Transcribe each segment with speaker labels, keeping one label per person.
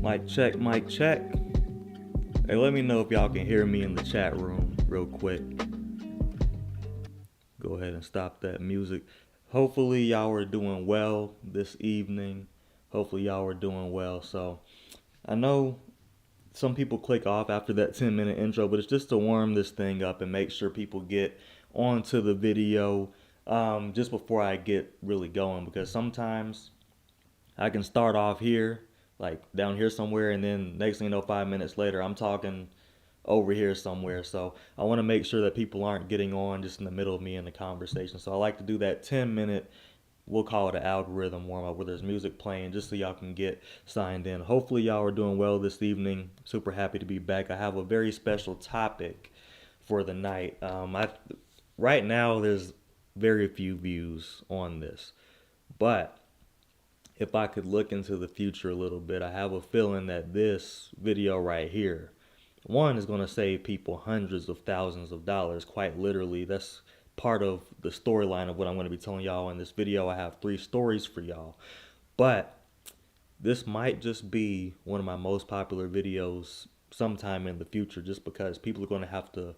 Speaker 1: Mic check, mic check. Hey, let me know if y'all can hear me in the chat room real quick. Go ahead and stop that music. Hopefully y'all are doing well this evening. Hopefully y'all are doing well. So I know some people click off after that 10-minute intro, but it's just to warm this thing up and make sure people get onto the video just before I get really going, because sometimes I can start off here, like down here somewhere, and then next thing you know, 5 minutes later, I'm talking over here somewhere. So I want to make sure that people aren't getting on just in the middle of me in the conversation. So I like to do that 10-minute, we'll call it an algorithm warm up, where there's music playing just so y'all can get signed in. Hopefully y'all are doing well this evening. Super happy to be back. I have a very special topic for the night. Right now there's very few views on this, but if I could look into the future a little bit, I have a feeling that this video right here, one, is going to save people hundreds of thousands of dollars, quite literally. That's part of the storyline of what I'm going to be telling y'all in this video. I have 3 stories for y'all, but this might just be one of my most popular videos sometime in the future, just because people are going to have to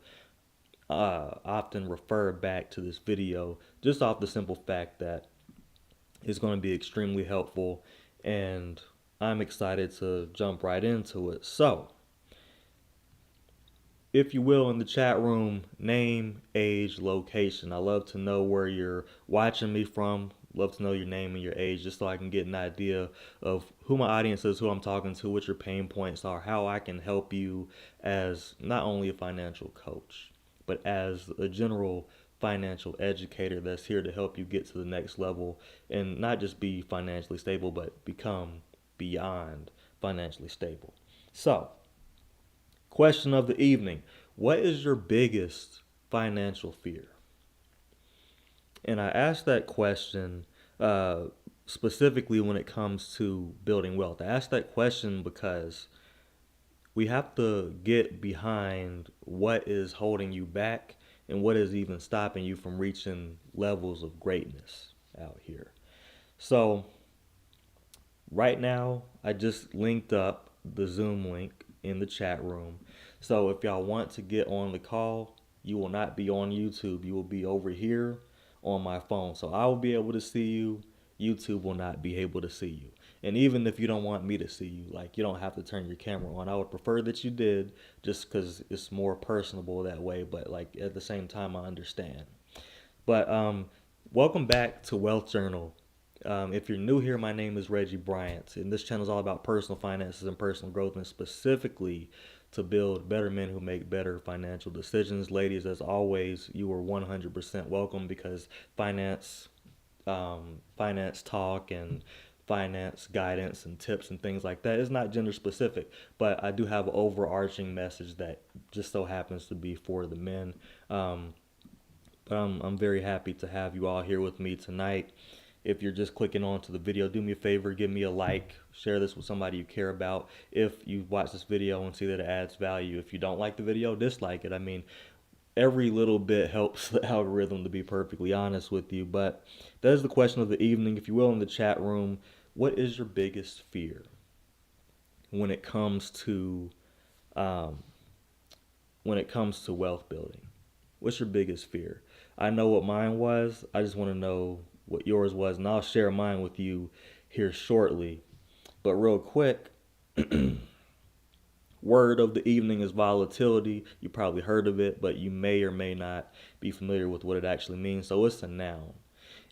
Speaker 1: often refer back to this video just off the simple fact that it's going to be extremely helpful, and I'm excited to jump right into it. So, if you will, in the chat room, name, age, location. I love to know where you're watching me from. Love to know your name and your age, just so I can get an idea of who my audience is, who I'm talking to, what your pain points are, how I can help you as not only a financial coach, but as a general financial educator that's here to help you get to the next level and not just be financially stable, but become beyond financially stable. So, question of the evening: what is your biggest financial fear? And I asked that question specifically when it comes to building wealth. I asked that question because we have to get behind what is holding you back and what is even stopping you from reaching levels of greatness out here. So right now, I just linked up the Zoom link in the chat room. So if y'all want to get on the call, you will not be on YouTube. You will be over here on my phone. So I will be able to see you. YouTube will not be able to see you. And even if you don't want me to see you, like, you don't have to turn your camera on. I would prefer that you did, just because it's more personable that way. But like at the same time, I understand. But welcome back to Wealth Journal. If you're new here, my name is Reggie Bryant, and this channel is all about personal finances and personal growth, and specifically to build better men who make better financial decisions. Ladies, as always, you are 100% welcome, because finance talk and finance guidance and tips and things like that is not gender specific, but I do have an overarching message that just so happens to be for the men. But I'm very happy to have you all here with me tonight. If you're just clicking onto the video, do me a favor, give me a like, share this with somebody you care about. If you watch this video and see that it adds value, if you don't like the video, dislike it. I mean, every little bit helps the algorithm, to be perfectly honest with you. But that is the question of the evening, if you will, in the chat room. What is your biggest fear when it comes to wealth building? What's your biggest fear? I know what mine was. I just want to know what yours was, and I'll share mine with you here shortly. But real quick, word of the evening is volatility. You probably heard of it, but you may or may not be familiar with what it actually means. So it's a noun.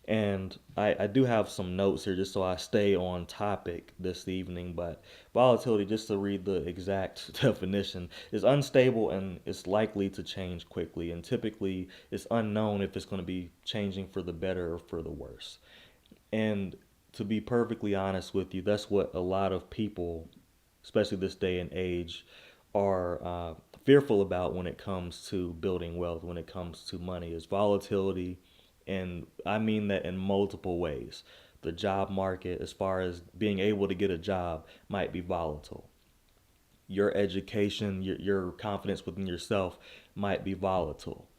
Speaker 1: And I do have some notes here just so I stay on topic this evening. But volatility, just to read the exact definition, is unstable and it's likely to change quickly. And typically it's unknown if it's going to be changing for the better or for the worse. And to be perfectly honest with you, that's what a lot of people, especially this day and age, are fearful about when it comes to building wealth, when it comes to money, is volatility. And I mean that in multiple ways. The job market, as far as being able to get a job, might be volatile. Your education, your confidence within yourself might be volatile.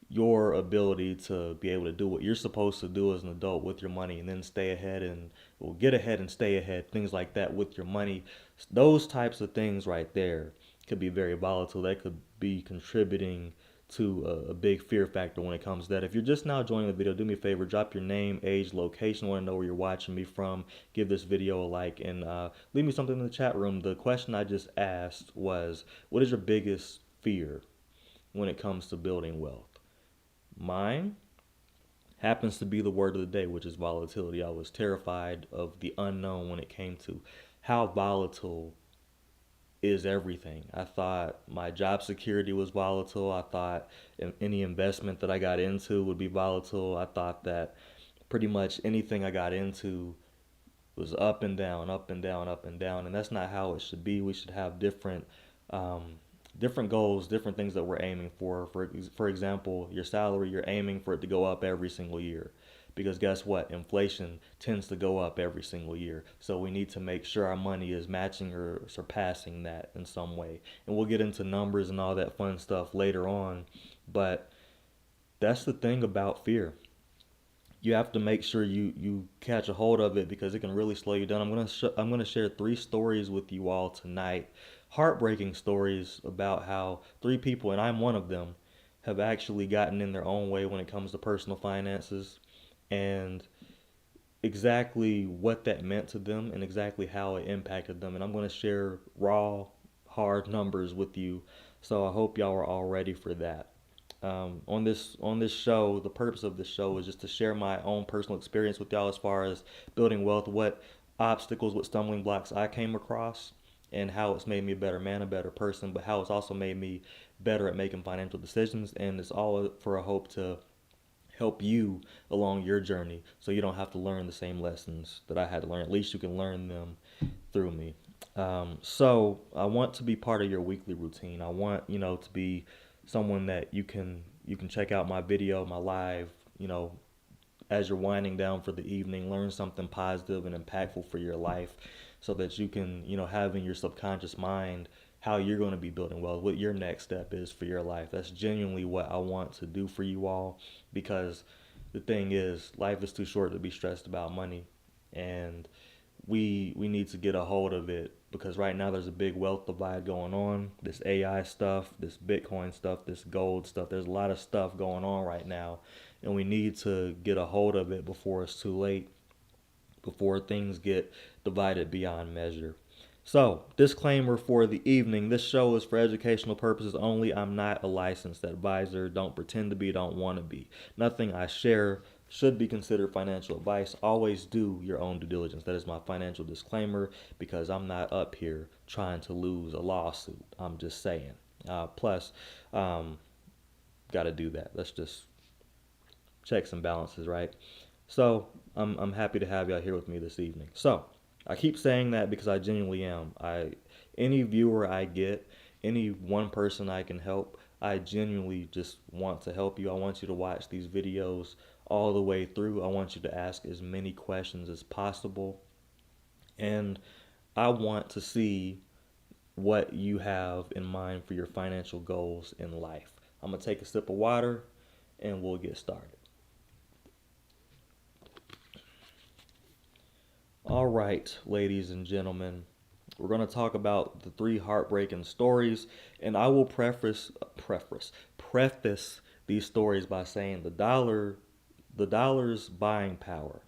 Speaker 1: Your ability to be able to do what you're supposed to do as an adult with your money and then stay ahead and well, get ahead and stay ahead, things like that with your money, those types of things right there could be very volatile. That could be contributing to a big fear factor when it comes to that. If you're just now joining the video, do me a favor, drop your name, age, location. I want to know where you're watching me from. Give this video a like and leave me something in the chat room. The question I just asked was, what is your biggest fear when it comes to building wealth? Mine happens to be the word of the day, which is volatility. I was terrified of the unknown when it came to how volatile is everything. I thought my job security was volatile. I thought any investment that I got into would be volatile. I thought that pretty much anything I got into was up and down, up and down, up and down, and that's not how it should be. We should have different goals, different things that we're aiming for. For example, your salary, you're aiming for it to go up every single year. Because guess what? Inflation tends to go up every single year. So we need to make sure our money is matching or surpassing that in some way. And we'll get into numbers and all that fun stuff later on. But that's the thing about fear. You have to make sure you catch a hold of it because it can really slow you down. I'm gonna share 3 stories with you all tonight, heartbreaking stories about how 3 people, and I'm one of them, have actually gotten in their own way when it comes to personal finances, and exactly what that meant to them and exactly how it impacted them. And I'm gonna share raw, hard numbers with you. So I hope y'all are all ready for that. On this show, the purpose of this show is just to share my own personal experience with y'all as far as building wealth, what obstacles, what stumbling blocks I came across, and how it's made me a better man, a better person, but how it's also made me better at making financial decisions. And it's all for a hope to help you along your journey so you don't have to learn the same lessons that I had to learn. At least you can learn them through me. So I want to be part of your weekly routine. I want, to be someone that you can check out my video, my live, as you're winding down for the evening, learn something positive and impactful for your life so that you can, have in your subconscious mind how you're going to be building wealth, what your next step is for your life. That's genuinely what I want to do for you all because the thing is, life is too short to be stressed about money. And we need to get a hold of it because right now there's a big wealth divide going on. This AI stuff, this Bitcoin stuff, this gold stuff. There's a lot of stuff going on right now, and we need to get a hold of it before it's too late, before things get divided beyond measure. So, disclaimer for the evening. This show is for educational purposes only. I'm not a licensed advisor. Don't pretend to be, don't want to be. Nothing I share should be considered financial advice. Always do your own due diligence. That is my financial disclaimer because I'm not up here trying to lose a lawsuit. I'm just saying. Plus, got to do that. Let's just checks and balances, right? So, I'm happy to have y'all here with me this evening. So, I keep saying that because I genuinely am. Any viewer I get, any one person I can help, I genuinely just want to help you. I want you to watch these videos all the way through. I want you to ask as many questions as possible. And I want to see what you have in mind for your financial goals in life. I'm going to take a sip of water and we'll get started. All right, ladies and gentlemen, we're going to talk about the 3 heartbreaking stories, and I will preface these stories by saying the dollar's buying power,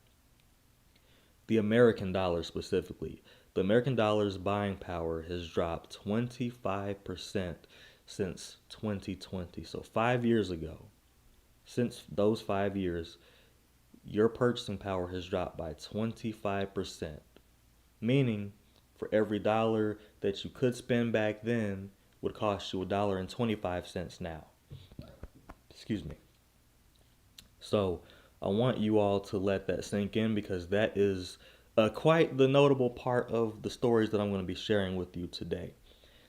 Speaker 1: the American dollar specifically, the American dollar's buying power has dropped 25% since 2020. So 5 years ago, since those 5 years, your purchasing power has dropped by 25%, meaning for every dollar that you could spend back then would cost you $1.25 now. Excuse me. So I want you all to let that sink in because that is quite the notable part of the stories that I'm going to be sharing with you today.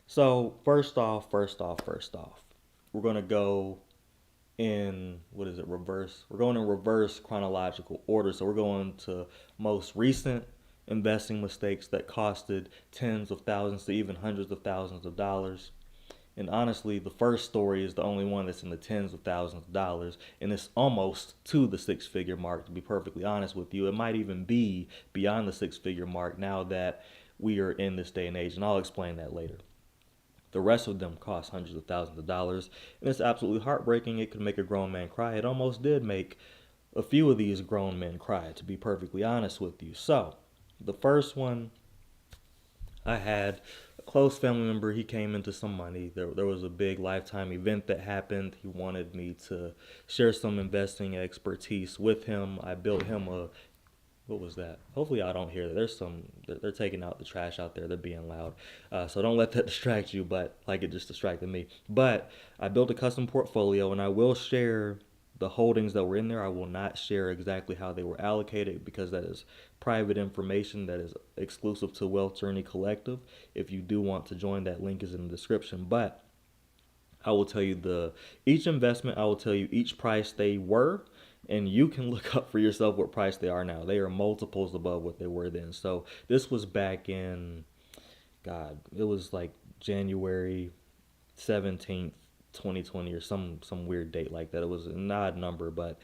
Speaker 1: So first off, we're going to go in, what is it, reverse? We're going in reverse chronological order. So we're going to most recent investing mistakes that costed tens of thousands to even hundreds of thousands of dollars. And honestly, the first story is the only one that's in the tens of thousands of dollars, and it's almost to the six figure mark, to be perfectly honest with you. It might even be beyond the six figure mark now that we are in this day and age, and I'll explain that later. The rest of them cost hundreds of thousands of dollars, and it's absolutely heartbreaking. It could make a grown man cry. It almost did make a few of these grown men cry, to be perfectly honest with you. So, the first one, I had a close family member. He came into some money. There was a big lifetime event that happened. He wanted me to share some investing expertise with him. I built him a, what was that? Hopefully, I don't hear that. There's some, they're taking out the trash out there. They're being loud. So don't let that distract you, but like it just distracted me. But I built a custom portfolio, and I will share the holdings that were in there. I will not share exactly how they were allocated because that is private information that is exclusive to Wealth Journey Collective. If you do want to join, that link is in the description. But I will tell you the each investment, I will tell you each price they were, and you can look up for yourself what price they are now. They are multiples above what they were then. So this was back in, God, it was like January 17th, 2020, or some weird date like that. It was an odd number, but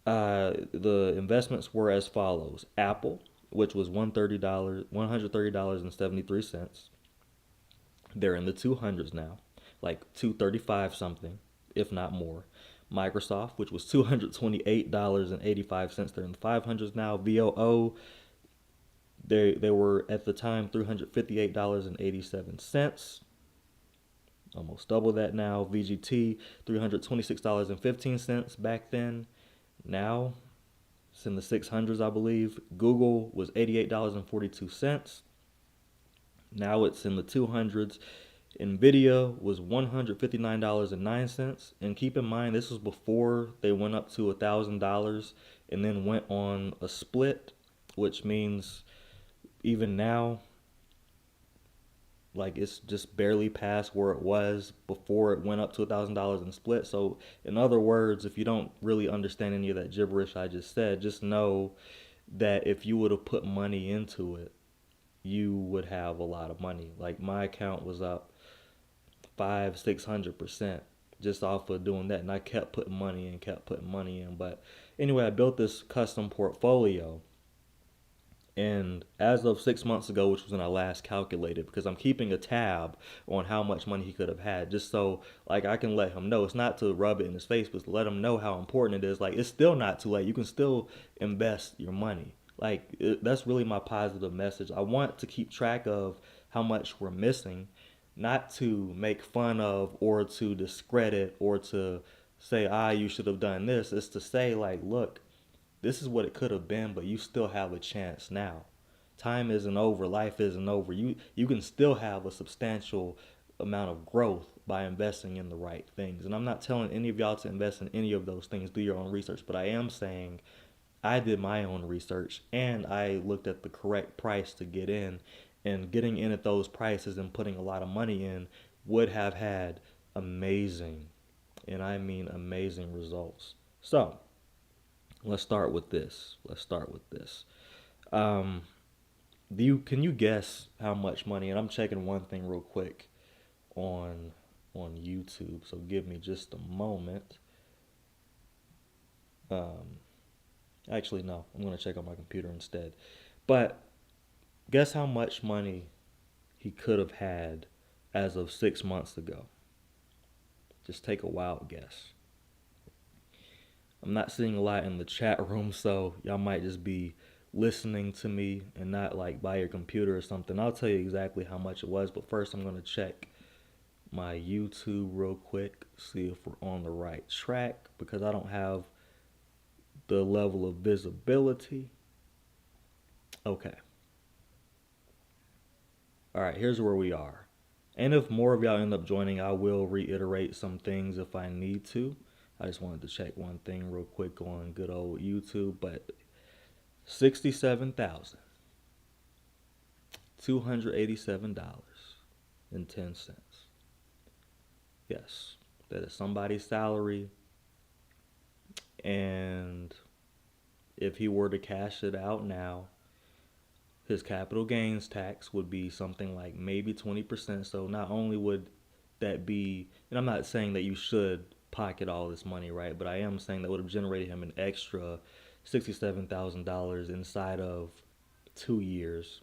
Speaker 1: the investments were as follows: Apple, which was $130.73. They're in the 200s now, like 235 something, if not more. Microsoft, which was $228.85. They're in the 500s now. VOO, they were at the time $358.87. Almost double that now. VGT, $326.15 back then. Now it's in the 600s, I believe. Google was $88.42. Now it's in the 200s. Nvidia was $159.09. And keep in mind, this was before they went up to $1,000 and then went on a split, which means even now, like, it's just barely past where it was before it went up to $1,000 and split. So in other words, if you don't really understand any of that gibberish I just said, just know that if you would have put money into it, you would have a lot of money. Like, my account was up 500-600% just off of doing that, and I kept putting money in, but anyway, I built this custom portfolio. And as of 6 months ago, which was when I last calculated, because I'm keeping a tab on how much money he could have had, just so like I can let him know. It's not to rub it in his face, but to let him know how important it is. Like, it's still not too late. You can still invest your money. Like, that's really my positive message. I want to keep track of how much we're missing, not to make fun of or to discredit or to say, you should have done this. It's to say, like, look, this is what it could have been, but you still have a chance now. Time isn't over. Life isn't over. You can still have a substantial amount of growth by investing in the right things. And I'm not telling any of y'all to invest in any of those things. Do your own research. But I am saying I did my own research and I looked at the correct price to get in. And getting in at those prices and putting a lot of money in would have had amazing, and I mean amazing, results. So let's start with this. Um, can you guess how much money? And I'm checking one thing real quick on YouTube. So give me just a moment. Um, Actually, no. I'm gonna check on my computer instead. But guess how much money he could have had as of 6 months ago. Just take a wild guess. I'm not seeing a lot in the chat room, so y'all might just be listening to me and not like by your computer or something. I'll tell you exactly how much it was, but first I'm going to check my YouTube real quick, see if we're on the right track, because I don't have the level of visibility. Okay. All right, here's where we are. And if more of y'all end up joining, I will reiterate some things if I need to. I just wanted to check one thing real quick on good old YouTube, but $67,287.10. Yes, that is somebody's salary, and if he were to cash it out now, his capital gains tax would be something like maybe 20%. So not only would that be, and I'm not saying that you should pocket all this money, right? But I am saying that would have generated him an extra $67,000 inside of 2 years.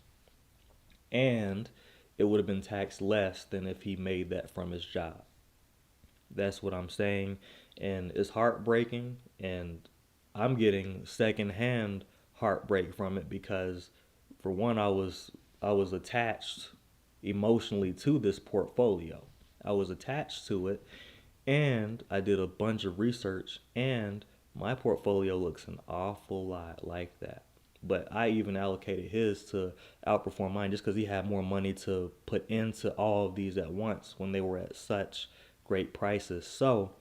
Speaker 1: And it would have been taxed less than if he made that from his job. That's what I'm saying. And it's heartbreaking. And I'm getting secondhand heartbreak from it because, for one, I was attached emotionally to this portfolio. I was attached to it, and I did a bunch of research, and my portfolio looks an awful lot like that. But I even allocated his to outperform mine just because he had more money to put into all of these at once when they were at such great prices. So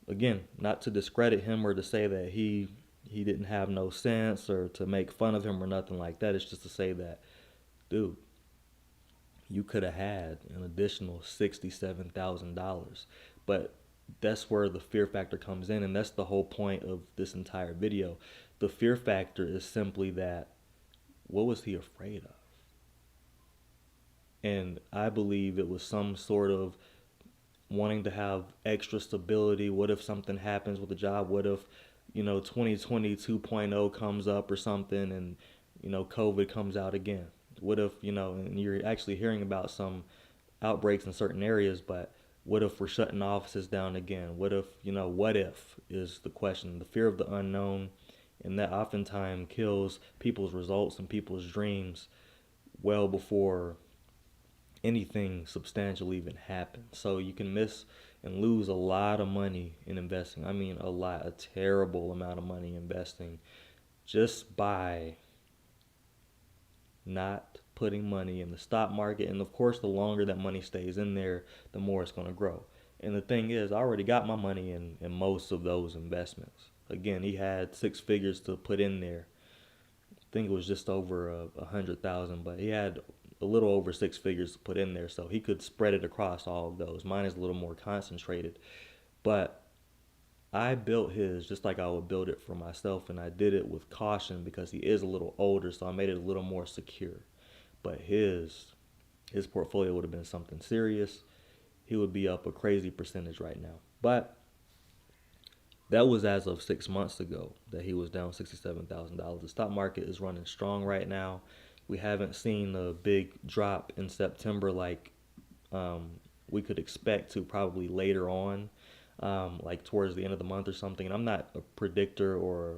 Speaker 1: again, not to discredit him or to say that he didn't have no sense or to make fun of him or nothing like that. It's just to say that, dude, you could have had an additional $67,000. But that's where the fear factor comes in, and that's the whole point of this entire video. The fear factor is simply that, what was he afraid of? And I believe it was some sort of wanting to have extra stability. What if something happens with the job? What if, 2020 2.0 comes up or something, and, COVID comes out again? What if, and you're actually hearing about some outbreaks in certain areas, but what if we're shutting offices down again? What if is the question, the fear of the unknown, and that oftentimes kills people's results and people's dreams well before anything substantial even happens. So you can miss and lose a lot of money in investing. I mean, a terrible amount of money investing just by not putting money in the stock market. And of course, the longer that money stays in there, the more it's going to grow. And the thing is, I already got my money in most of those investments. Again, he had six figures to put in there. I think it was just over 100,000, but he had a little over six figures to put in there, so he could spread it across all of those. Mine is a little more concentrated, but I built his just like I would build it for myself, and I did it with caution because he is a little older, so I made it a little more secure. But his portfolio would have been something serious. He would be up a crazy percentage right now. But that was as of 6 months ago that he was down $67,000. The stock market is running strong right now. We haven't seen a big drop in September like we could expect to probably later on, like towards the end of the month or something. And I'm not a predictor or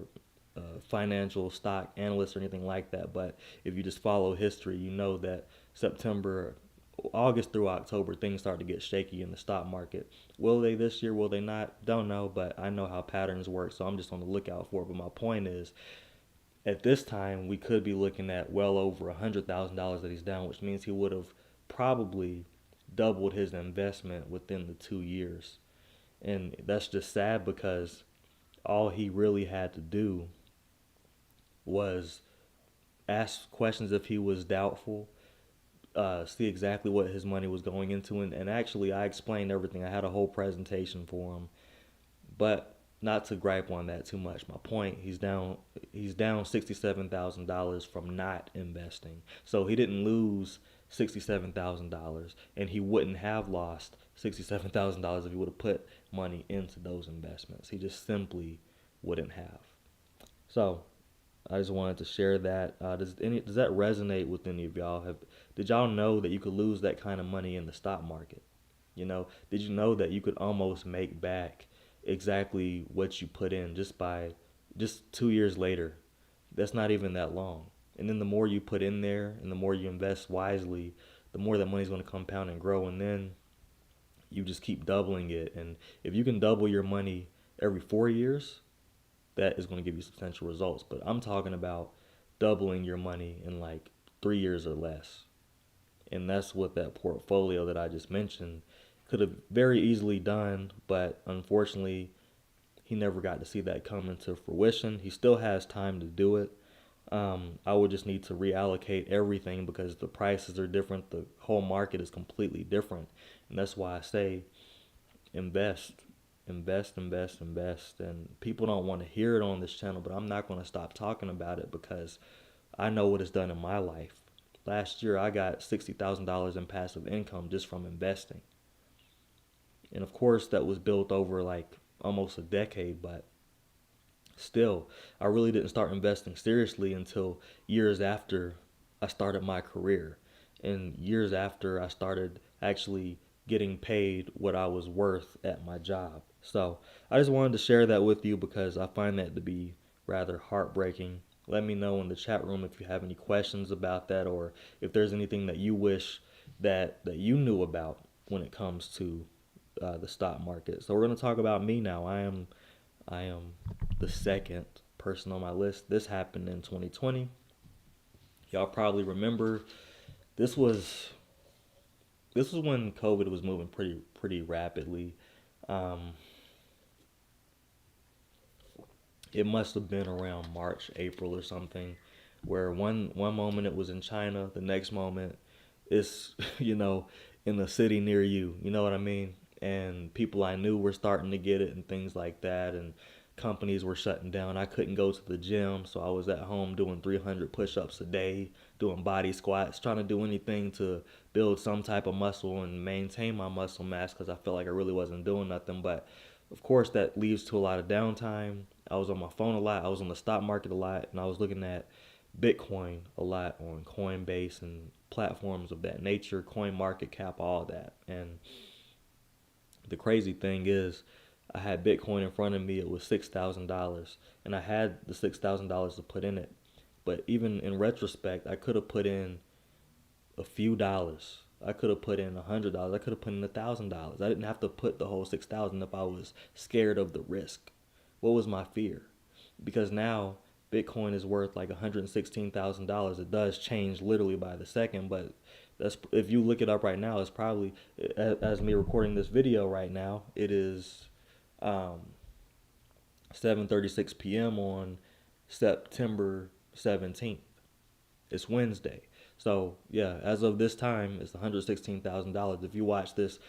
Speaker 1: a financial stock analyst or anything like that, but if you just follow history, you know that September, August through October, things start to get shaky in the stock market. Will they this year? Will they not? Don't know, but I know how patterns work, so I'm just on the lookout for it. But my point is, at this time, we could be looking at well over $100,000 that he's down, which means he would have probably doubled his investment within the 2 years. And that's just sad because all he really had to do was ask questions if he was doubtful, see exactly what his money was going into. And actually, I explained everything. I had a whole presentation for him. But not to gripe on that too much. My point, he's down $67,000 from not investing. So he didn't lose $67,000, and he wouldn't have lost $67,000 if he would have put money into those investments. He just simply wouldn't have. So I just wanted to share that. Does that resonate with any of y'all? Did y'all know that you could lose that kind of money in the stock market? Did you know that you could almost make back exactly what you put in just 2 years later? That's not even that long. And then the more you put in there and the more you invest wisely, the more that money's going to compound and grow. And then you just keep doubling it. And if you can double your money every 4 years, that is going to give you substantial results. But I'm talking about doubling your money in like 3 years or less. And that's what that portfolio that I just mentioned could have very easily done, but unfortunately, he never got to see that come into fruition. He still has time to do it, I would just need to reallocate everything because the prices are different. The whole market is completely different. And that's why I say invest, invest. And people don't want to hear it on this channel, but I'm not going to stop talking about it because I know what it's done in my life. Last year, I got $60,000 in passive income just from investing. And of course, that was built over like almost a decade, but still, I really didn't start investing seriously until years after I started my career and years after I started actually getting paid what I was worth at my job. So I just wanted to share that with you because I find that to be rather heartbreaking. Let me know in the chat room if you have any questions about that or if there's anything that you wish that you knew about when it comes to the stock market. So we're going to talk about me now. I am the second person on my list. This happened in 2020. Y'all probably remember this was this was when COVID was moving pretty rapidly. Um, it must have been around March, April or something, where one moment it was in China, the next moment it's in a city near you. You know what I mean? And people I knew were starting to get it and things like that, and companies were shutting down. I couldn't go to the gym, so I was at home doing 300 push-ups a day, doing body squats, trying to do anything to build some type of muscle and maintain my muscle mass because I felt like I really wasn't doing nothing. But of course, that leads to a lot of downtime. I was on my phone a lot. I was on the stock market a lot, and I was looking at Bitcoin a lot on Coinbase and platforms of that nature, Coin Market Cap, all that. And the crazy thing is, I had Bitcoin in front of me. It was $6,000, and I had the $6,000 to put in it. But even in retrospect, I could have put in a few dollars. I could have put in $100. I could have put in $1,000. I didn't have to put the whole 6,000 if I was scared of the risk. What was my fear? Because now Bitcoin is worth like $116,000. It does change literally by the second, but that's if you look it up right now, it's probably as me recording this video right now. It is 7:36 p.m. on September 17th. It's Wednesday. So yeah, as of this time, it's $116,000. If you watch this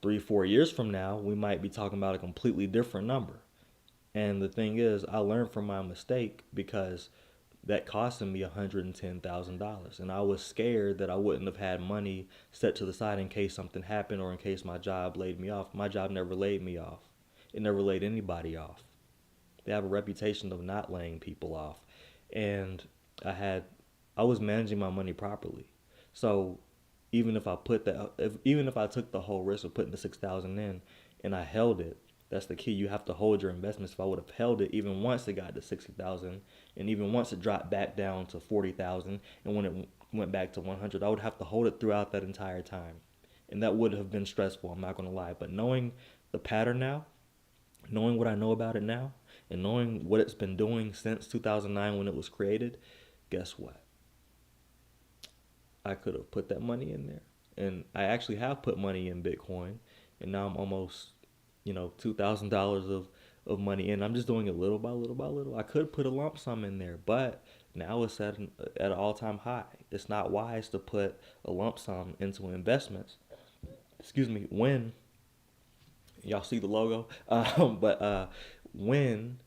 Speaker 1: 3-4 years from now, we might be talking about a completely different number. And the thing is, I learned from my mistake because that costed me $110,000. And I was scared that I wouldn't have had money set to the side in case something happened or in case my job laid me off. My job never laid me off. It never laid anybody off. They have a reputation of not laying people off. And I was managing my money properly. So even if I took the whole risk of putting the 6,000 in and I held it, that's the key. You have to hold your investments. If I would have held it, even once it got to 60,000, and even once it dropped back down to 40,000, and when it went back to 100, I would have to hold it throughout that entire time, and that would have been stressful. I'm not gonna lie, but knowing the pattern now, knowing what I know about it now, and knowing what it's been doing since 2009 when it was created, guess what? I could have put that money in there, and I actually have put money in Bitcoin, and now I'm almost $2,000 of money in. I'm just doing it little by little by little. I could put a lump sum in there, but now it's at an all-time high. It's not wise to put a lump sum into investments. Excuse me, when y'all see the logo, but when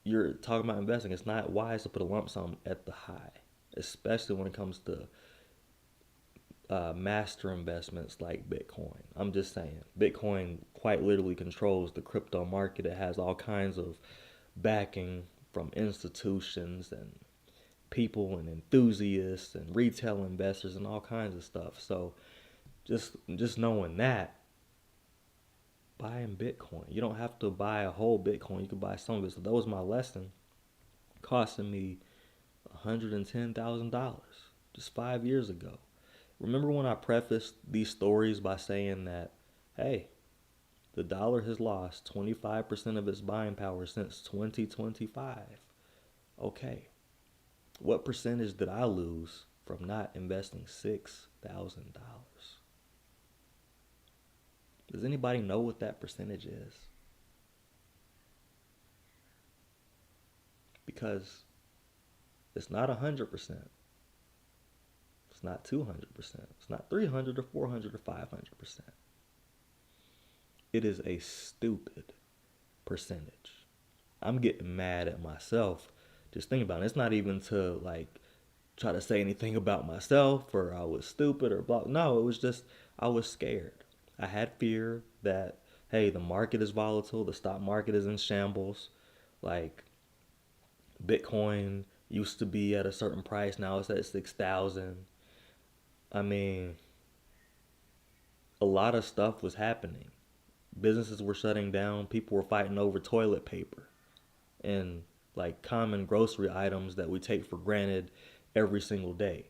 Speaker 1: you're talking about investing, it's not wise to put a lump sum at the high, especially when it comes to master investments like Bitcoin. I'm just saying, Bitcoin quite literally controls the crypto market. It has all kinds of backing from institutions and people and enthusiasts and retail investors and all kinds of stuff. So just knowing that, buying Bitcoin, you don't have to buy a whole Bitcoin. You can buy some of it. So that was my lesson, costing me $110,000 just 5 years ago. Remember when I prefaced these stories by saying that, hey, the dollar has lost 25% of its buying power since 2025. Okay, what percentage did I lose from not investing $6,000? Does anybody know what that percentage is? Because It's not 100%. It's not 200%. It's not 300 or 400 or 500%. It is a stupid percentage. I'm getting mad at myself just thinking about it. It's not even to like try to say anything about myself or I was stupid or blah. No, it was just I was scared. I had fear that hey, the market is volatile, the stock market is in shambles. Like Bitcoin used to be at a certain price, now it's at 6,000. I mean, a lot of stuff was happening. Businesses were shutting down, people were fighting over toilet paper and like common grocery items that we take for granted every single day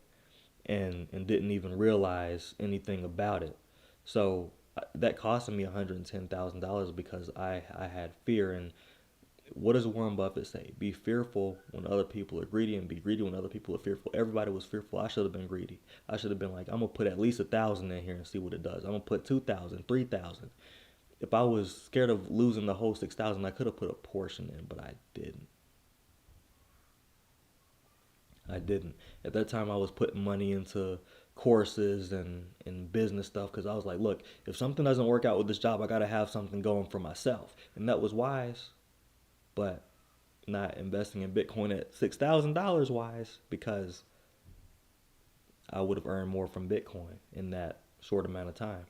Speaker 1: and didn't even realize anything about it. So that costed me $110,000 because I had fear. And what does Warren Buffett say? Be fearful when other people are greedy and be greedy when other people are fearful. Everybody was fearful. I should have been greedy. I should have been like, I'm gonna put at least 1,000 in here and see what it does. I'm gonna put 2,000, 3,000. If I was scared of losing the whole 6,000, I could have put a portion in, but I didn't. I didn't. At that time, I was putting money into courses and business stuff because I was like, look, if something doesn't work out with this job, I got to have something going for myself. And that was wise, but not investing in Bitcoin at $6,000 wise because I would have earned more from Bitcoin in that short amount of time.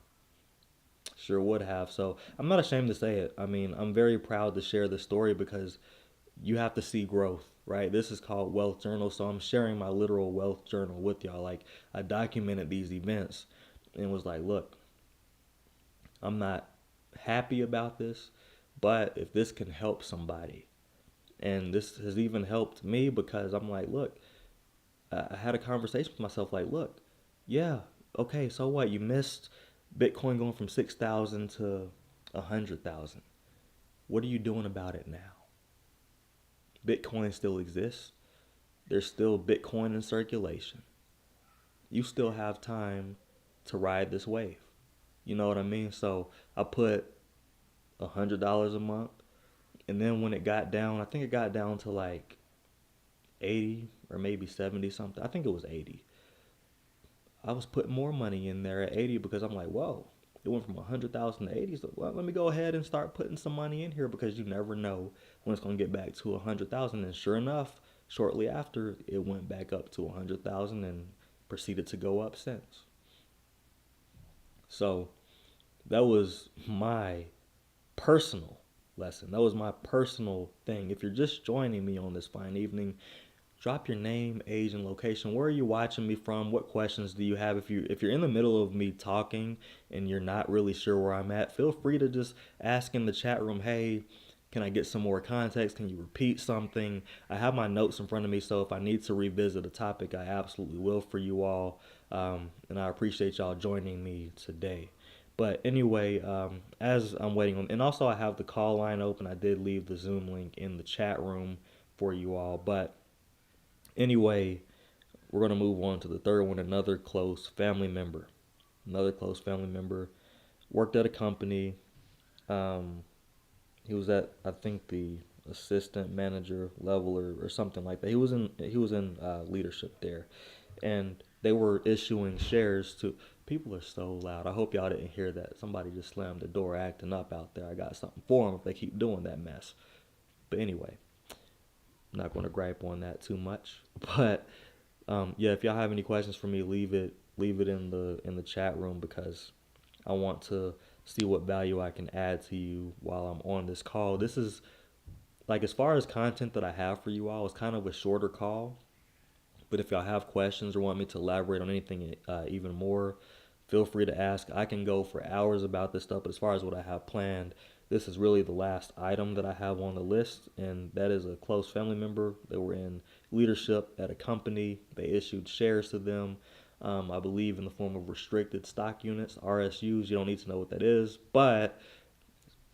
Speaker 1: Sure would have. So I'm not ashamed to say it. I mean, I'm very proud to share this story because you have to see growth, right? This is called Wealth Journal. So I'm sharing my literal wealth journal with y'all. Like I documented these events and was like, look, I'm not happy about this, but if this can help somebody, and this has even helped me because I'm like, look, I had a conversation with myself like, look, yeah, okay, so what? You missed Bitcoin going from 6,000 to 100,000. What are you doing about it now? Bitcoin still exists. There's still Bitcoin in circulation. You still have time to ride this wave. You know what I mean? So I put $100 a month, and then when it got down, I think it got down to like 80 or maybe 70 something. I think it was 80. I was putting more money in there at 80 because I'm like, whoa, it went from 100,000 to 80. So well, let me go ahead and start putting some money in here because you never know when it's going to get back to 100,000. And sure enough, shortly after, it went back up to 100,000 and proceeded to go up since. So that was my personal lesson. That was my personal thing. If you're just joining me on this fine evening, drop your name, age, and location. Where are you watching me from? What questions do you have? If you're in the middle of me talking and you're not really sure where I'm at, feel free to just ask in the chat room, hey, can I get some more context? Can you repeat something? I have my notes in front of me, so if I need to revisit a topic, I absolutely will for you all. And I appreciate y'all joining me today. But anyway, as I'm waiting on, and also I have the call line open. I did leave the Zoom link in the chat room for you all. But anyway, we're going to move on to the third one. Another close family member. Another close family member worked at a company. Um, he was at, I think, the assistant manager level or something like that. He was in leadership there, and they were issuing shares to people. Are so loud. I hope y'all didn't hear that. Somebody just slammed the door acting up out there. I got something for them if they keep doing that mess. But anyway, I'm not going to gripe on that too much. But yeah, if y'all have any questions for me, leave it in the chat room because I want to see what value I can add to you while I'm on this call. This is like as far as content that I have for you all, it's kind of a shorter call. But if y'all have questions or want me to elaborate on anything even more, feel free to ask. I can go for hours about this stuff, but as far as what I have planned, this is really the last item that I have on the list, and that is a close family member. They were in leadership at a company. They issued shares to them, I believe in the form of restricted stock units, RSUs. You don't need to know what that is, but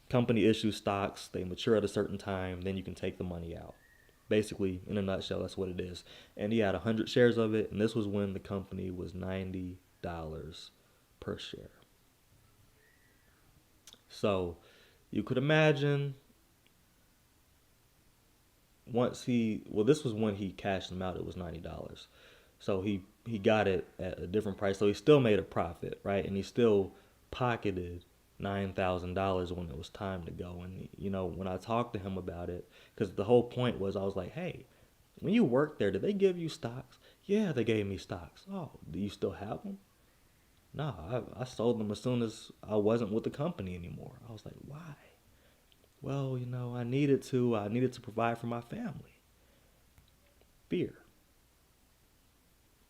Speaker 1: company issues stocks. They mature at a certain time, then you can take the money out. Basically, in a nutshell, that's what it is. And he had 100 shares of it, and this was when the company was $90 per share. So you could imagine this was when he cashed them out. It was $90. So he got it at a different price. So he still made a profit, right? And he still pocketed $9,000 when it was time to go. And when I talked to him about it, because the whole point was, I was like, hey, when you worked there, did they give you stocks? Yeah, they gave me stocks. Oh, do you still have them? No, I sold them as soon as I wasn't with the company anymore. I was like, why? Well, I needed to. I needed to provide for my family. Fear.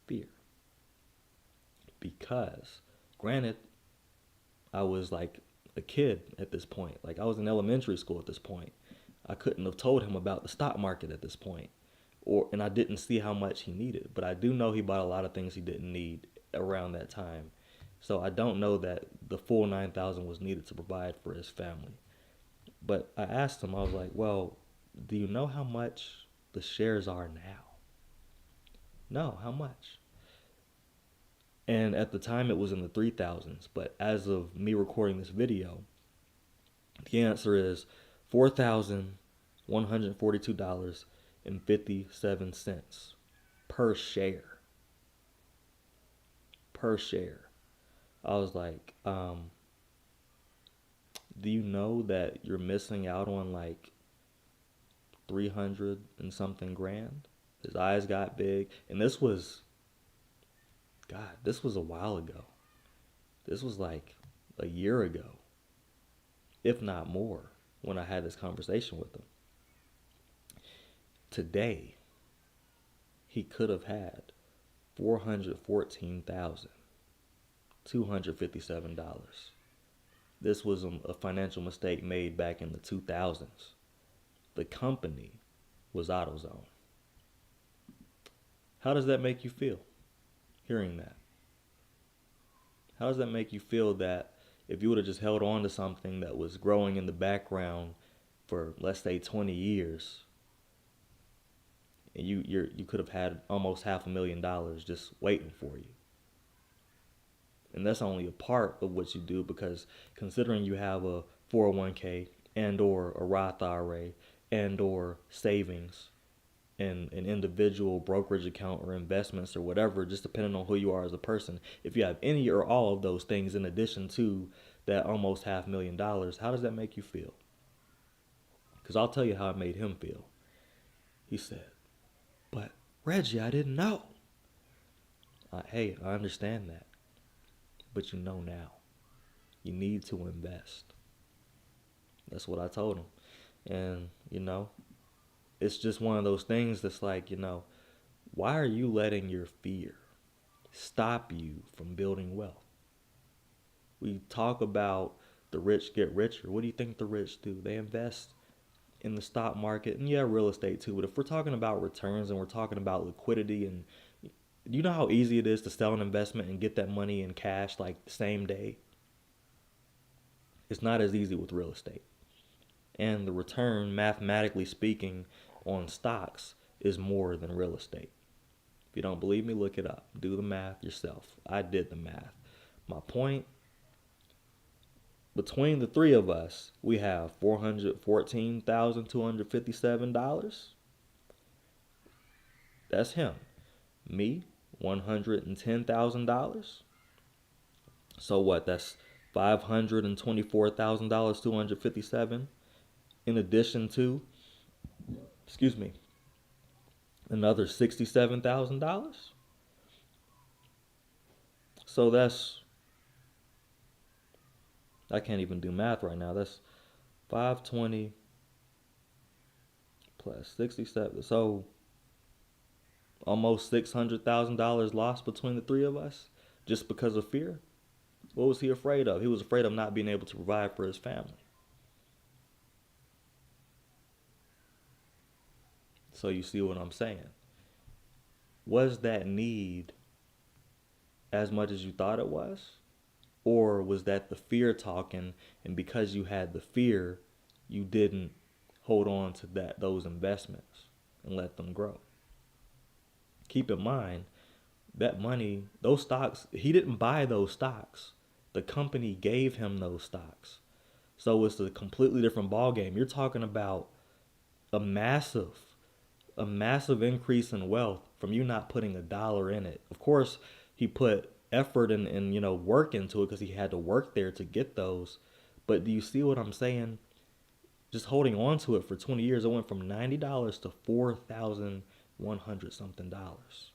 Speaker 1: Fear. Because, granted, I was like a kid at this point. Like, I was in elementary school at this point. I couldn't have told him about the stock market at this point. And I didn't see how much he needed. But I do know he bought a lot of things he didn't need around that time. So I don't know that the full 9,000 was needed to provide for his family. But I asked him, I was like, well, do you know how much the shares are now? No, how much? And at the time it was in the 3,000s. But as of me recording this video, the answer is $4,142.57 per share. Per share. I was like, do you know that you're missing out on like 300 and something grand? His eyes got big. And this was a while ago. This was like a year ago, if not more, when I had this conversation with him. Today, he could have had $414,257. This was a financial mistake made back in the 2000s. The company was AutoZone. How does that make you feel, hearing that? How does that make you feel that if you would have just held on to something that was growing in the background for, let's say, 20 years, and you could have had almost $500,000 just waiting for you? And that's only a part of what you do, because considering you have a 401k and or a Roth IRA and or savings and an individual brokerage account or investments or whatever, just depending on who you are as a person, if you have any or all of those things in addition to that almost $500,000, how does that make you feel? Because I'll tell you how it made him feel. He said, but Reggie, I didn't know. Hey, I understand that. But you know now. You need to invest. That's what I told him. And, it's just one of those things that's like, why are you letting your fear stop you from building wealth? We talk about the rich get richer. What do you think the rich do? They invest in the stock market and real estate too. But if we're talking about returns and we're talking about liquidity, and you know how easy it is to sell an investment and get that money in cash like the same day? It's not as easy with real estate. And the return, mathematically speaking, on stocks is more than real estate. If you don't believe me, look it up. Do the math yourself. I did the math. My point, between the three of us, we have $414,257. That's him. Me, $110,000. So what? That's $524,257 in addition to, another $67,000. So I can't even do math right now. That's 520 plus 67. So almost $600,000 lost between the three of us just because of fear. What was he afraid of? He was afraid of not being able to provide for his family. So you see what I'm saying? Was that need as much as you thought it was? Or was that the fear talking, and because you had the fear, you didn't hold on to those investments and let them grow? Keep in mind, that money, those stocks, he didn't buy those stocks. The company gave him those stocks. So it's a completely different ballgame. You're talking about a massive a massive increase in wealth from you not putting a dollar in it. Of course, he put effort and work into it because he had to work there to get those. But do you see what I'm saying? Just holding on to it for 20 years, it went from $90 to 4,100 something dollars.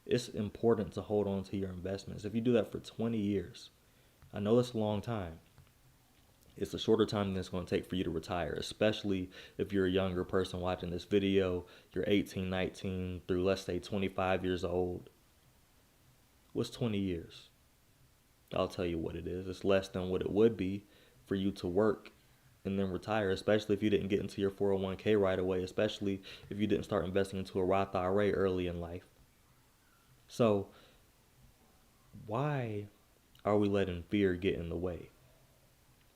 Speaker 1: It's important to hold on to your investments. If you do that for 20 years, I know that's a long time. It's a shorter time than it's going to take for you to retire, especially if you're a younger person watching this video. You're 18, 19 through, let's say, 25 years old. What's 20 years? I'll tell you what it is. It's less than what it would be for you to work and then retire, especially if you didn't get into your 401k right away, especially if you didn't start investing into a Roth IRA early in life. So why are we letting fear get in the way?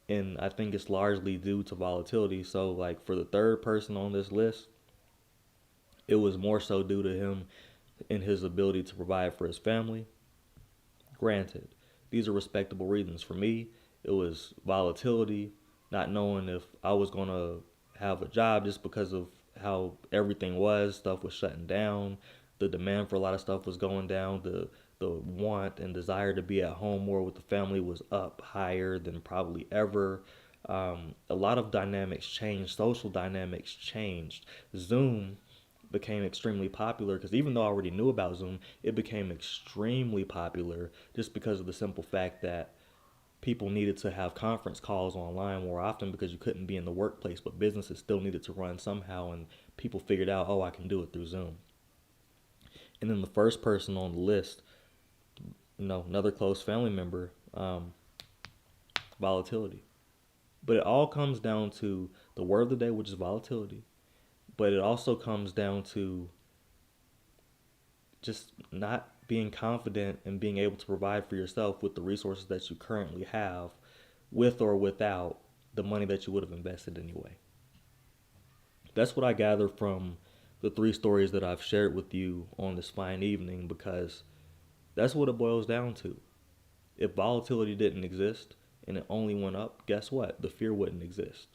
Speaker 1: And I think it's largely due to volatility. So like for the third person on this list, it was more so due to him and his ability to provide for his family. Granted, these are respectable reasons. For me, it was volatility, not knowing if I was going to have a job just because of how everything was. Stuff was shutting down. The demand for a lot of stuff was going down. The want and desire to be at home more with the family was up higher than probably ever. A lot of dynamics changed. Social dynamics changed. Zoom became extremely popular because even though I already knew about Zoom, it became extremely popular just because of the simple fact that people needed to have conference calls online more often because you couldn't be in the workplace, but businesses still needed to run somehow, and people figured out, oh, I can do it through Zoom. And then the first person on the list, another close family member, volatility. But it all comes down to the word of the day, which is volatility. But it also comes down to just not being confident and being able to provide for yourself with the resources that you currently have, with or without the money that you would have invested anyway. That's what I gather from the three stories that I've shared with you on this fine evening, because that's what it boils down to. If volatility didn't exist and it only went up, guess what? The fear wouldn't exist.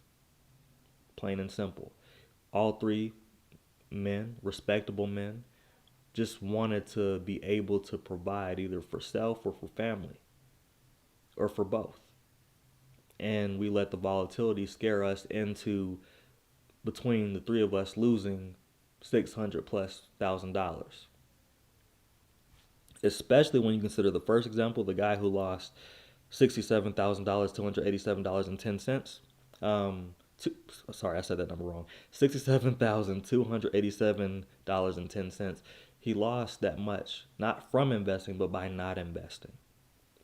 Speaker 1: Plain and simple. All three men, respectable men, just wanted to be able to provide either for self or for family or for both. And we let the volatility scare us into, between the three of us, losing $600,000+. Especially when you consider the first example, the guy who lost $67,000, $287.10. Sorry, I said that number wrong. $67,287.10. He lost that much, not from investing, but by not investing.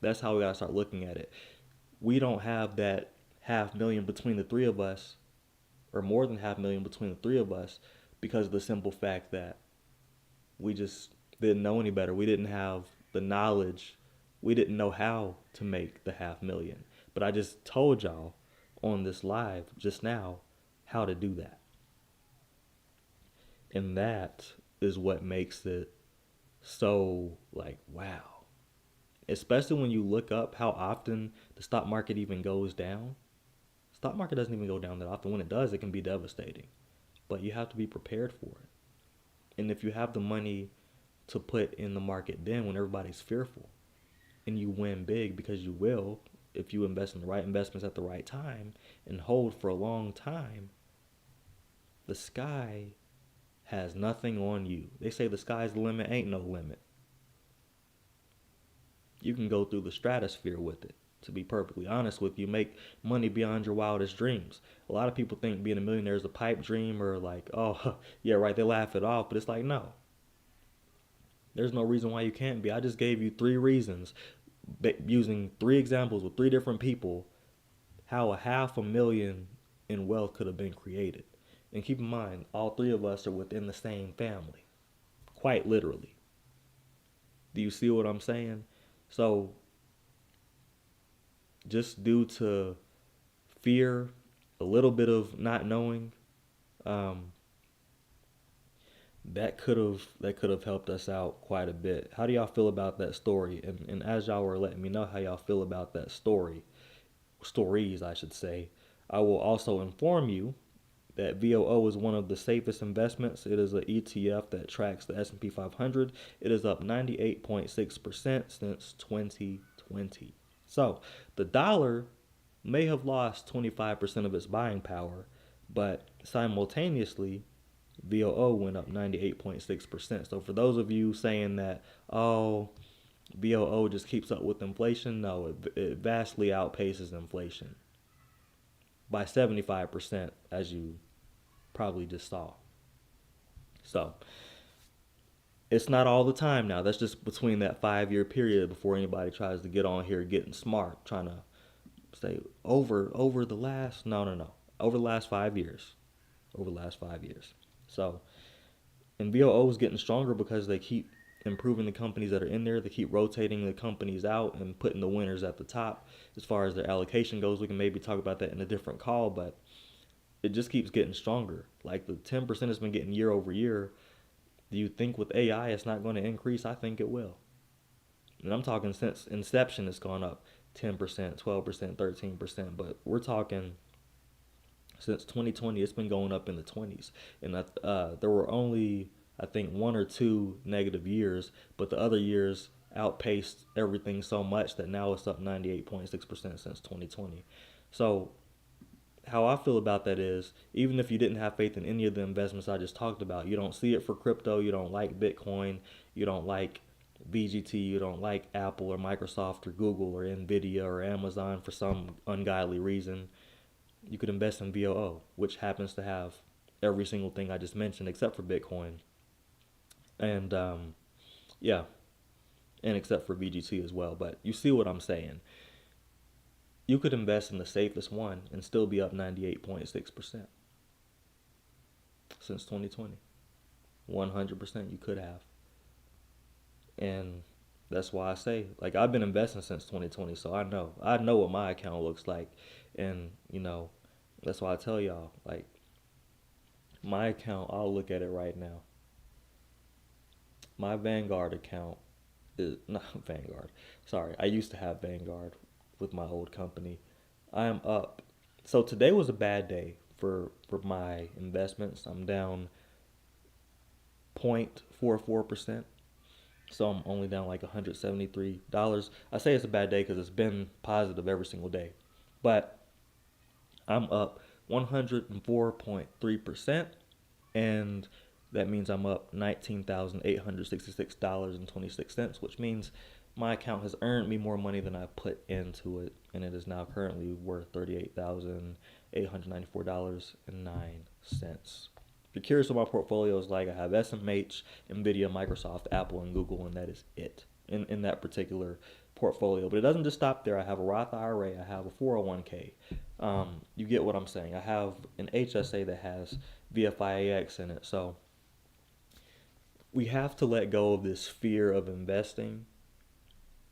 Speaker 1: That's how we gotta start looking at it. We don't have that $500,000 between the three of us, or more than $500,000 between the three of us, because of the simple fact that we just didn't know any better. We didn't have the knowledge. We didn't know how to make the $500,000. But I just told y'all on this live just now how to do that. And that is what makes it so like, wow. Especially when you look up how often the stock market even goes down. Stock market doesn't even go down that often. When it does, it can be devastating. But you have to be prepared for it. And if you have the money to put in the market then when everybody's fearful, and you win big, because you will if you invest in the right investments at the right time and hold for a long time, the sky has nothing on you. They say the sky's the limit, ain't no limit. You can go through the stratosphere with it. To be perfectly honest with you, make money beyond your wildest dreams. A lot of people think being a millionaire is a pipe dream, or like, oh, yeah, right, they laugh it off. But it's like, no. There's no reason why you can't be. I just gave you 3 reasons, using 3 examples with 3 different people, how $500,000 in wealth could have been created. And keep in mind, all 3 of us are within the same family. Quite literally. Do you see what I'm saying? So, just due to fear, a little bit of not knowing, that could have helped us out quite a bit. How do y'all feel about that story? And as y'all were letting me know how y'all feel about that stories, I should say, I will also inform you that VOO is one of the safest investments. It is an ETF that tracks the S&P 500. It is up 98.6% since 2020. So the dollar may have lost 25% of its buying power, but simultaneously, VOO went up 98.6%. So for those of you saying that, oh, VOO just keeps up with inflation, no, it vastly outpaces inflation by 75%, as you probably just saw. So it's not all the time now. That's just between that 5 year period before anybody tries to get on here getting smart, trying to say over the last no over the last 5 years, over the last 5 years. So and VOO is getting stronger because they keep improving the companies that are in there. They keep rotating the companies out and putting the winners at the top. As far as their allocation goes, we can maybe talk about that in a different call, but it just keeps getting stronger. Like the 10% has been getting year over year. Do you think with AI it's not going to increase? I think it will. And I'm talking since inception it's gone up 10%, 12%, 13%, but we're talking since 2020 it's been going up in the 20s. And there were only I think 1 or 2 negative years, but the other years outpaced everything so much that now it's up 98.6% since 2020. So how I feel about that is, even if you didn't have faith in any of the investments I just talked about, you don't see it for crypto, you don't like Bitcoin, you don't like VGT, you don't like Apple or Microsoft or Google or Nvidia or Amazon for some ungodly reason, you could invest in VOO, which happens to have every single thing I just mentioned except for Bitcoin. And yeah, and except for VGT as well. But you see what I'm saying. You could invest in the safest one and still be up 98.6% since 2020. 100% you could have. And that's why I say, like, I've been investing since 2020, so I know what my account looks like. And that's why I tell y'all, like, my account, I'll look at it right now. My Vanguard account is not Vanguard. Sorry, I used to have Vanguard with my old company. I am up. So today was a bad day for my investments. I'm down 0.44%. So I'm only down like $173. I say it's a bad day because it's been positive every single day. But I'm up 104.3%, and that means I'm up $19,866.26, which means my account has earned me more money than I put into it, and it is now currently worth $38,894.09. If you're curious what my portfolio is like, I have SMH, Nvidia, Microsoft, Apple, and Google, and that is it in that particular portfolio. But it doesn't just stop there. I have a Roth IRA, I have a 401k. You get what I'm saying. I have an HSA that has VFIAX in it. So we have to let go of this fear of investing.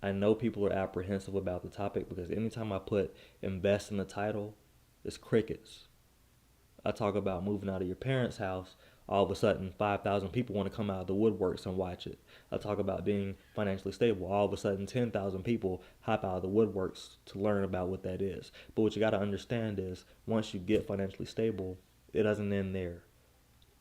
Speaker 1: I know people are apprehensive about the topic because anytime I put invest in the title, it's crickets. I talk about moving out of your parents' house, all of a sudden 5,000 people want to come out of the woodworks and watch it. I talk about being financially stable, all of a sudden 10,000 people hop out of the woodworks to learn about what that is. But what you got to understand is once you get financially stable, it doesn't end there.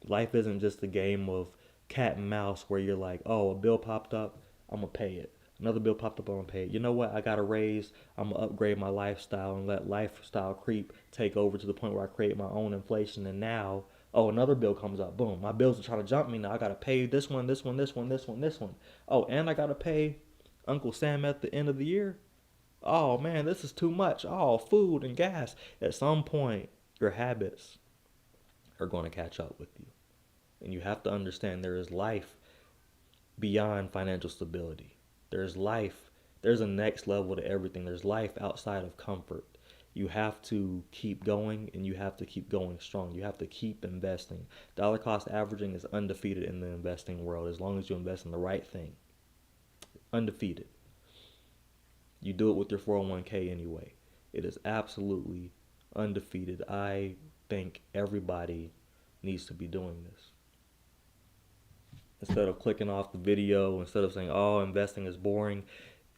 Speaker 1: Life isn't just a game of cat and mouse where you're like, oh, a bill popped up, I'm going to pay it. Another bill popped up, I'm going to pay it. You know what? I got a raise. I'm going to upgrade my lifestyle and let lifestyle creep take over to the point where I create my own inflation. And now, oh, another bill comes up. Boom. My bills are trying to jump me now. I got to pay this one, this one, this one, this one, this one. Oh, and I got to pay Uncle Sam at the end of the year. Oh, man, this is too much. Oh, food and gas. At some point, your habits are going to catch up with you. And you have to understand there is life beyond financial stability. There's life. There's a next level to everything. There's life outside of comfort. You have to keep going, and you have to keep going strong. You have to keep investing. Dollar cost averaging is undefeated in the investing world as long as you invest in the right thing. Undefeated. You do it with your 401k anyway. It is absolutely undefeated. I think everybody needs to be doing this. Instead of clicking off the video, instead of saying, oh, investing is boring,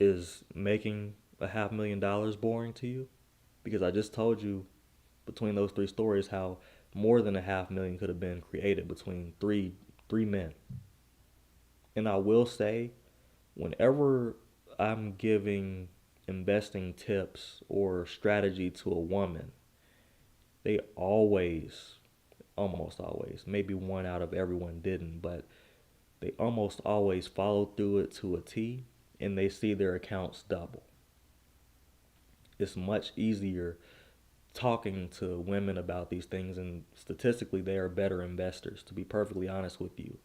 Speaker 1: is making $500,000 boring to you? Because I just told you between those three stories how more than a half million could have been created between three men. And I will say, whenever I'm giving investing tips or strategy to a woman, they always, almost always, maybe one out of everyone didn't, but they almost always follow through it to a T, and they see their accounts double. It's much easier talking to women about these things, and statistically they are better investors, to be perfectly honest with you.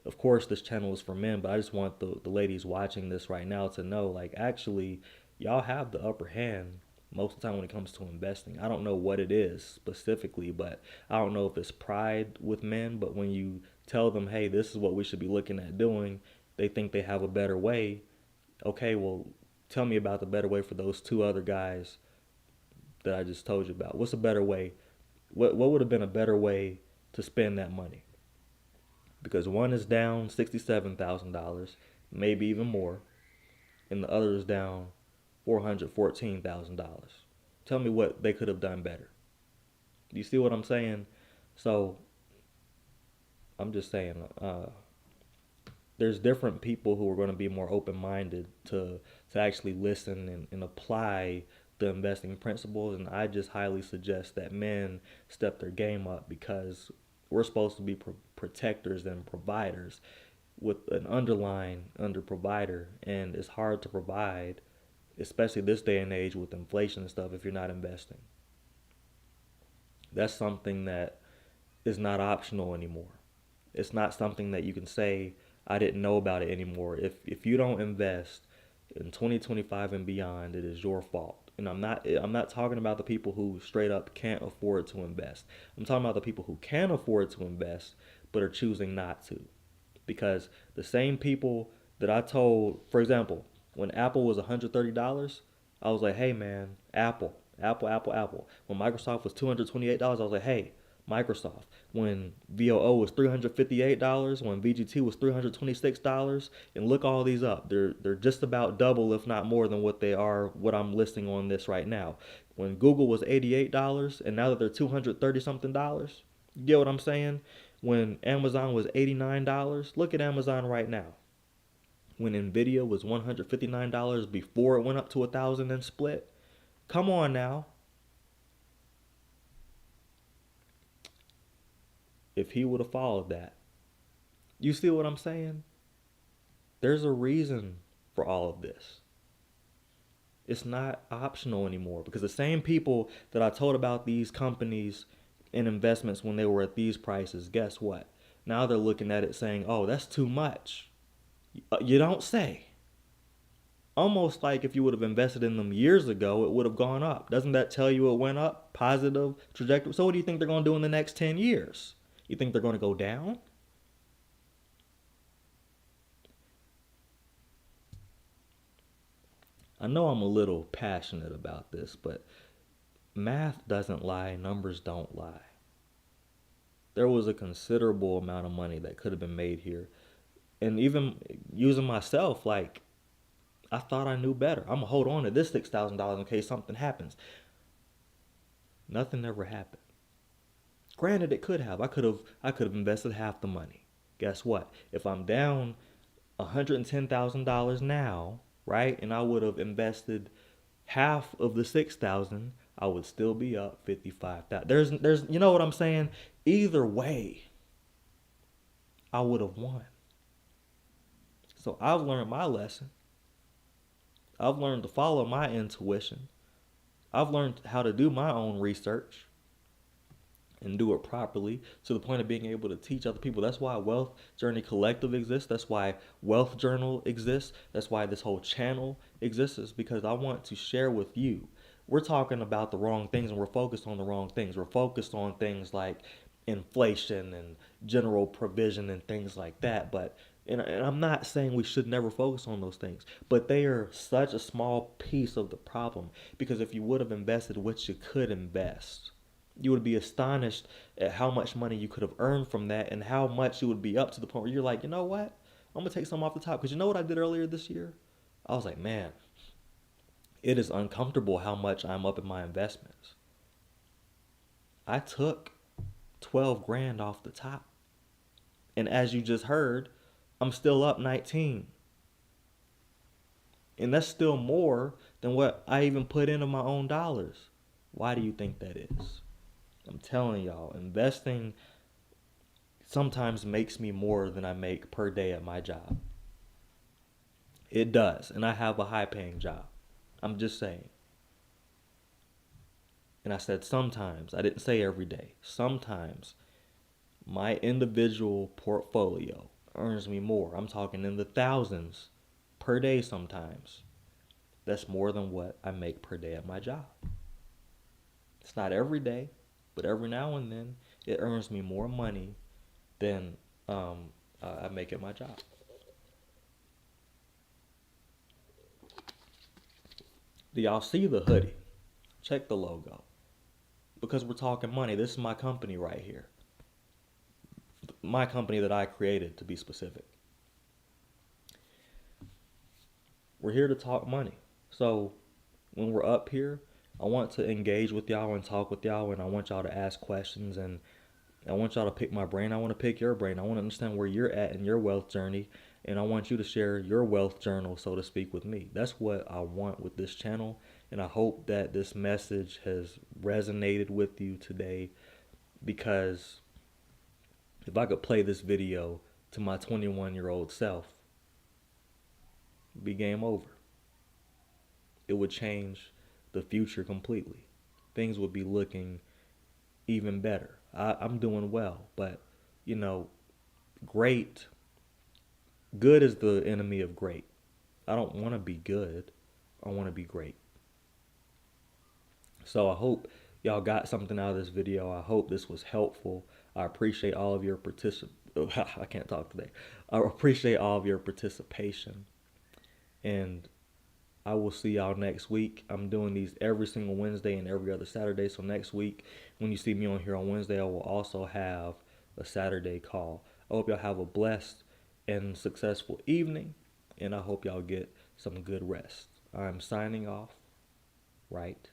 Speaker 1: Of course this channel is for men, but I just want the ladies watching this right now to know, like, actually y'all have the upper hand most of the time when it comes to investing. I don't know what it is specifically, but I don't know if it's pride with men, but when you tell them, hey, this is what we should be looking at doing, they think they have a better way. Okay, well, tell me about the better way for those two other guys that I just told you about. What's a better way? What would have been a better way to spend that money? Because one is down $67,000, maybe even more, and the other is down $414,000. Tell me what they could have done better. Do you see what I'm saying? So I'm just saying, there's different people who are going to be more open-minded to actually listen and apply the investing principles, and I just highly suggest that men step their game up, because we're supposed to be protectors and providers with an underline under provider, and it's hard to provide, especially this day and age with inflation and stuff, if you're not investing. That's something that is not optional anymore. It's not something that you can say, I didn't know about it anymore. If you don't invest in 2025 and beyond, it is your fault. And I'm not talking about the people who straight up can't afford to invest. I'm talking about the people who can afford to invest but are choosing not to. Because the same people that I told, for example, when Apple was $130, I was like, hey man, Apple. When Microsoft was $228, I was like, hey, Microsoft. When VOO was $358, when VGT was $326, and look all these up. They're just about double, if not more, than what they are, what I'm listing on this right now. When Google was $88, and now that they're $230 something dollars, you get what I'm saying? When Amazon was $89, look at Amazon right now. When Nvidia was $159 before it went up to 1,000 and split. Come on now. If he would have followed that. You see what I'm saying? There's a reason for all of this. It's not optional anymore, because the same people that I told about these companies and investments when they were at these prices, guess what? Now they're looking at it saying, oh, that's too much. You don't say. Almost like if you would have invested in them years ago, it would have gone up. Doesn't that tell you it went up? Positive trajectory. So what do you think they're going to do in the next 10 years? You think they're going to go down? I know I'm a little passionate about this, but math doesn't lie, numbers don't lie. There was a considerable amount of money that could have been made here. And even using myself, like, I thought I knew better. I'm going to hold on to this $6,000 in case something happens. Nothing ever happened. Granted, it could have. I could have invested half the money. Guess what? If I'm down $110,000 now, right, and I would have invested half of the 6,000, I would still be up 55,000. There's you know what I'm saying? Either way, I would have won. So I've learned my lesson. I've learned to follow my intuition. I've learned how to do my own research and do it properly, to the point of being able to teach other people. That's why Wealth Journey Collective exists. That's why Wealth Journal exists. That's why this whole channel exists, is because I want to share with you. We're talking about the wrong things, and we're focused on the wrong things. We're focused on things like inflation and general provision and things like that. But and I'm not saying we should never focus on those things, but they are such a small piece of the problem, because if you would have invested what you could invest, you would be astonished at how much money you could have earned from that, and how much you would be up, to the point where you're like, you know what? I'm going to take some off the top. Because you know what I did earlier this year? I was like, man, it is uncomfortable how much I'm up in my investments. I took 12 grand off the top. And as you just heard, I'm still up 19. And that's still more than what I even put into my own dollars. Why do you think that is? I'm telling y'all, investing sometimes makes me more than I make per day at my job. It does. And I have a high paying job. I'm just saying. And I said sometimes. I didn't say every day. Sometimes my individual portfolio earns me more. I'm talking in the thousands per day sometimes. That's more than what I make per day at my job. It's not every day, but every now and then it earns me more money than I make at my job. Do y'all see the hoodie? Check the logo. Because we're talking money. This is my company right here. My company that I created, to be specific. We're here to talk money. So when we're up here, I want to engage with y'all and talk with y'all, and I want y'all to ask questions, and I want y'all to pick my brain. I want to pick your brain. I want to understand where you're at in your wealth journey, and I want you to share your wealth journal, so to speak, with me. That's what I want with this channel, and I hope that this message has resonated with you today, because if I could play this video to my 21-year-old self, it'd be game over. It would change the future completely. Things would be looking even better. I'm doing well, but you know, good is the enemy of great. I don't want to be good. I want to be great. So I hope y'all got something out of this video. I hope this was helpful. I appreciate all of your I can't talk today. I appreciate all of your participation, and I will see y'all next week. I'm doing these every single Wednesday and every other Saturday. So next week, when you see me on here on Wednesday, I will also have a Saturday call. I hope y'all have a blessed and successful evening, and I hope y'all get some good rest. I'm signing off right